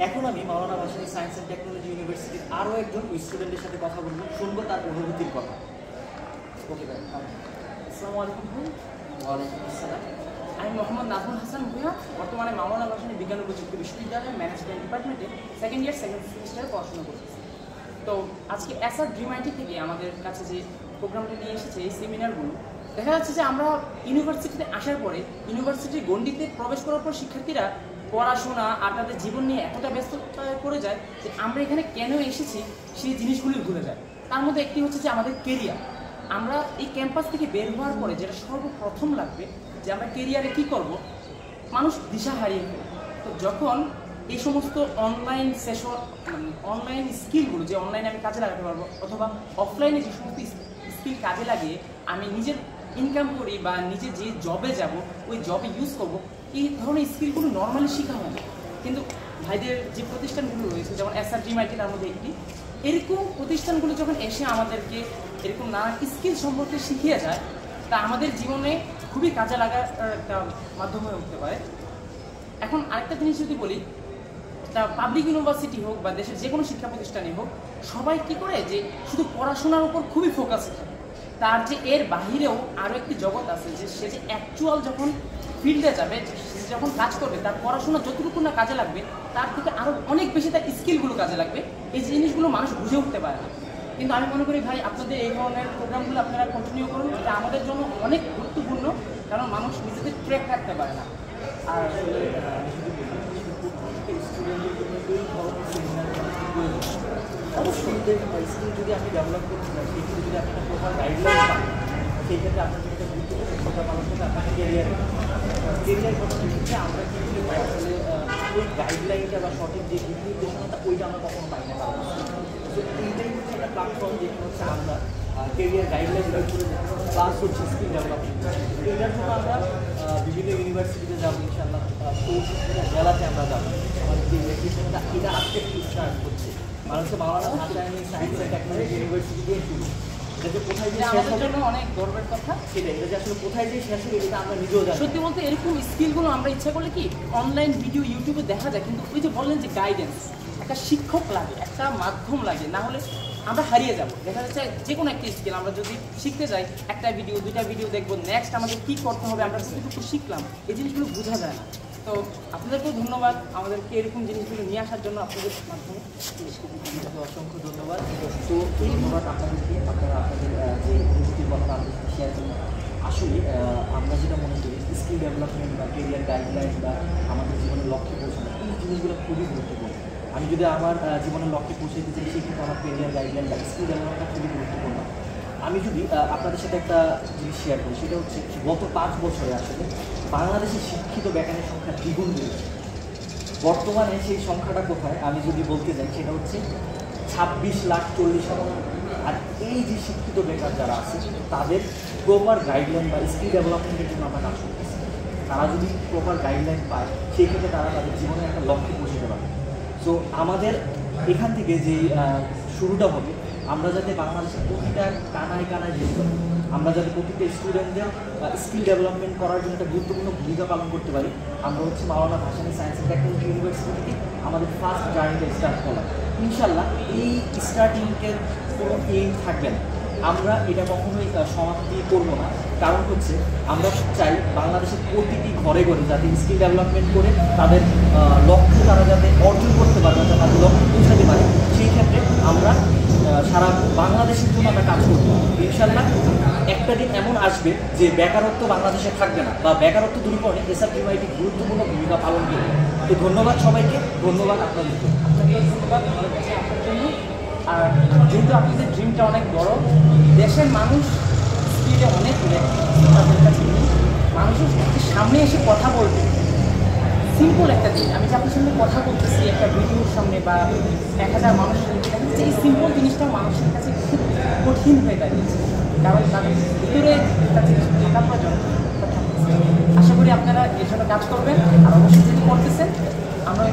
এখন আমি মাওলানা Bhasani science and technology ইউনিভার্সিটির আরও একজন স্টুডেন্টের সাথে কথা বলবো, শুনবো তার অনুভূতির কথা। ওকে ভাই, আসসালামু আলাইকুম ভাই। ওয়ালাইকুম আসসালাম। আমি মোহাম্মদ নাজমুল হাসান ভূঁইয়া, বর্তমানে মাওলানা ভাসানী বিজ্ঞান ও প্রযুক্তি বিশ্ববিদ্যালয়ের ম্যানেজমেন্ট ডিপার্টমেন্টে সেকেন্ড ইয়ার সেকেন্ড সেমিস্টারে পড়াশোনা করতেছি। তো আজকে এসআর ড্রিম আইটি থেকে আমাদের কাছে যে প্রোগ্রামটা নিয়ে এসেছে, এই সেমিনারগুলো, দেখা যাচ্ছে যে আমরা ইউনিভার্সিটিতে আসার পরে ইউনিভার্সিটির গণ্ডিতে প্রবেশ করার পর শিক্ষার্থীরা পড়াশোনা আর তাদের জীবন নিয়ে এতটা ব্যস্ত করে যায় যে আমরা এখানে কেন এসেছি সেই জিনিসগুলি ভুলে যায়। তার মধ্যে একটি হচ্ছে যে আমাদের কেরিয়ার। আমরা এই ক্যাম্পাস থেকে বের হওয়ার পরে যেটা সর্বপ্রথম লাগবে যে আমরা কেরিয়ারে কী করব, মানুষ দিশা হারিয়ে ফেলে। তো যখন এই সমস্ত অনলাইন সেশন, অনলাইন স্কিলগুলো যে অনলাইনে আমি কাজে লাগাতে পারবো, অথবা অফলাইনে যে সমস্ত স্কিল কাজে লাগিয়ে আমি নিজের ইনকাম করি বা নিজে যে জবে যাব ওই জবে ইউজ করব, এই ধরনের স্কিলগুলো নর্মালি শেখা হয় না। কিন্তু ভাইদের যে প্রতিষ্ঠানগুলো রয়েছে, যেমন এসআর ড্রিম আইটি তার মধ্যে একটি, এরকম প্রতিষ্ঠানগুলো যখন এসে আমাদেরকে এরকম নানা স্কিল সম্পর্কে শিখিয়ে যায়, তা আমাদের জীবনে খুবই কাজে লাগার একটা মাধ্যম হয়ে উঠতে পারে। এখন আরেকটা জিনিস যদি বলি, তা পাবলিক ইউনিভার্সিটি হোক বা দেশের যে কোনো শিক্ষা প্রতিষ্ঠানে হোক, সবাই কী করে যে শুধু পড়াশোনার উপর খুবই ফোকাস থাকে। তার যে এর বাহিরেও আরও একটি জগৎ আছে, যে সে যে অ্যাকচুয়াল যখন ফিল্ডে যাবে, সে যখন কাজ করবে, তার পড়াশোনা যতটুকু না কাজে লাগবে তার থেকে আরও অনেক বেশি তার স্কিলগুলো কাজে লাগবে। এই জিনিসগুলো মানুষ বুঝে উঠতে পারে না। কিন্তু আমি মনে করি ভাই, আপনাদের এই ধরনের প্রোগ্রামগুলো আপনারা কন্টিনিউ করুন, এটা আমাদের জন্য অনেক গুরুত্বপূর্ণ, কারণ মানুষ নিজেদের ট্র্যাক রাখতে পারে না। আর আসলে স্টুডেন্টদের জন্য এই ধরনের সেমিনার অবশ্যই স্কিল যদি আপনি ডেভেলপ করতে চান, সেক্ষেত্রে যদি আপনি একটা প্রপার গাইডলাইন পান, সেই ক্ষেত্রে আপনার যেটা গুরুত্বপূর্ণ ভূমিকা পালন করবে আপনাকে কেরিয়ারে কথা ক্ষেত্রে আমরা কিন্তু আসলে ওই গাইডলাইনটা বা সঠিক যে দিক নির্দেশনাটা ওইটা আমরা কখনো পাই না। তো এইটাই হচ্ছে একটা প্ল্যাটফর্ম, যেখানে হচ্ছে আমরা কেরিয়ার গাইডলাইন প্লাস হচ্ছে স্কিল ডেভেলপমেন্ট। এটার জন্য আমরা বিভিন্ন ইউনিভার্সিটিতে যাবো ইনশাআল্লাহ, জেলাতে আমরা যাবো। আমাদের যে ইনভেস্টিগেশনটা এটা আজকে স্টার্ট হচ্ছে, মানুষকে Maulana Bhasani science and technology university দিয়ে শুরু। এটা যে কোথায় যে আমাদের জন্য অনেক গর্বের কথা, সেটা এটা যে আসলে কোথায় যে শেষ হবে এটা আমরা নিজেও জানি। সত্যি বলতে এরকম স্কিলগুলো আমরা ইচ্ছা করলে কি অনলাইন ভিডিও ইউটিউবে দেখা যায়, কিন্তু ওই যে বললেন যে গাইডেন্স, একটা শিক্ষক লাগে, একটা মাধ্যম লাগে, না হলে আমরা হারিয়ে যাব। দেখা যাচ্ছে যে কোনো একটা স্কিল আমরা যদি শিখতে যাই, একটা ভিডিও দুইটা ভিডিও দেখবো, নেক্সট আমাদের কী করতে হবে, আমরা কতটুকু শিখলাম, এই জিনিসগুলো বোঝা যায় না। তো আপনাদেরকেও ধন্যবাদ আমাদেরকে এরকম জিনিসগুলো নিয়ে আসার জন্য, আপনাদের মাধ্যমে অসংখ্য ধন্যবাদ। তো এই ধন্যবাদ আপনাদেরকে, আপনারা আপনাদের যে অনুভূতির কথা আমাদের সাথে শেয়ার করুন। আসলে আমরা যেটা মনে করি স্কিল ডেভেলপমেন্ট বা কেরিয়ার গাইডলাইন বা আমাদের জীবনের লক্ষ্যে পৌঁছানো, এই জিনিসগুলো খুবই গুরুত্বপূর্ণ। আমি যদি আমার জীবনের লক্ষ্যে পৌঁছাতে চাই, সেক্ষেত্রে আমার কেরিয়ার গাইডলাইন বা স্কিল ডেভেলপমেন্টটা খুবই গুরুত্বপূর্ণ। আমি যদি আপনাদের সাথে একটা জিনিস শেয়ার করি, সেটা হচ্ছে গত 5 বছরে আসলে বাংলাদেশের শিক্ষিত বেকারের সংখ্যা দ্বিগুণ বেড়েছে। বর্তমানে সেই সংখ্যাটা কোথায় আমি যদি বলতে যাই, সেটা হচ্ছে 26,40,000। আর এই যে শিক্ষিত বেকার যারা আছে, তাদের প্রপার গাইডলাইন বা স্কিল ডেভেলপমেন্টের জন্য আমরা কাজ করতেছি। তারা যদি প্রপার গাইডলাইন পায়, সেই ক্ষেত্রে তারা তাদের জীবনে একটা লক্ষ্যে পৌঁছতে পারে। সো আমাদের এখান থেকে যে শুরুটা হবে, আমরা যাতে বাংলাদেশের প্রতিটা কানায় কানায় যেতে পারি, আমরা যাতে প্রতিটা স্টুডেন্টদের স্কিল ডেভেলপমেন্ট করার জন্য একটা গুরুত্বপূর্ণ ভূমিকা পালন করতে পারি, আমরা হচ্ছে Maulana Bhasani science and technology university থেকে আমাদের ফার্স্ট জার্নিটা স্টার্ট করলাম। ইনশাল্লাহ এই স্টার্টিংয়ের কোনো এইম থাকবে না, আমরা এটা কখনোই সমাপ্তি করবো না। কারণ হচ্ছে আমরা চাই বাংলাদেশের প্রতিটি ঘরে ঘরে যাতে স্কিল ডেভেলপমেন্ট করে তাদের লক্ষ্য তারা যাতে অর্জন করতে পারে, যাতে তাদের লক্ষ্য পৌঁছাতে পারে, সেই ক্ষেত্রে আমরা সারা বাংলাদেশের জন্য আমরা কাজ করবো। ইনশাল্লাহ একটা দিন এমন আসবে যে বেকারত্ব বাংলাদেশে থাকবে না, বা বেকারত্ব দূরীকরণে এসআর ড্রিম আইটি গুরুত্বপূর্ণ ভূমিকা পালন করবে। তো ধন্যবাদ সবাইকে, ধন্যবাদ আপনাদেরকে। ধন্যবাদ আমাদের কাছে আসার জন্য। আর যেহেতু আপনাদের ড্রিমটা অনেক বড়, দেশের মানুষ স্পিডে অনেক তাদের কাছে মানুষের সামনে এসে কথা বলবে, সিম্পল একটা দিন আমি যে আপনার সঙ্গে কথা বলতেছি একটা ভিডিওর সামনে বা 1000 মানুষের সামনে, এই সিম্পল জিনিসটা মানুষের কাছে খুব কঠিন হয়ে দাঁড়িয়েছে, কারণ তাদের ভিতরে থাকা প্রয়োজন। আশা করি আপনারা এর জন্য কাজ করবেন, আর অবশ্যই যেটি করতেছেন আমরা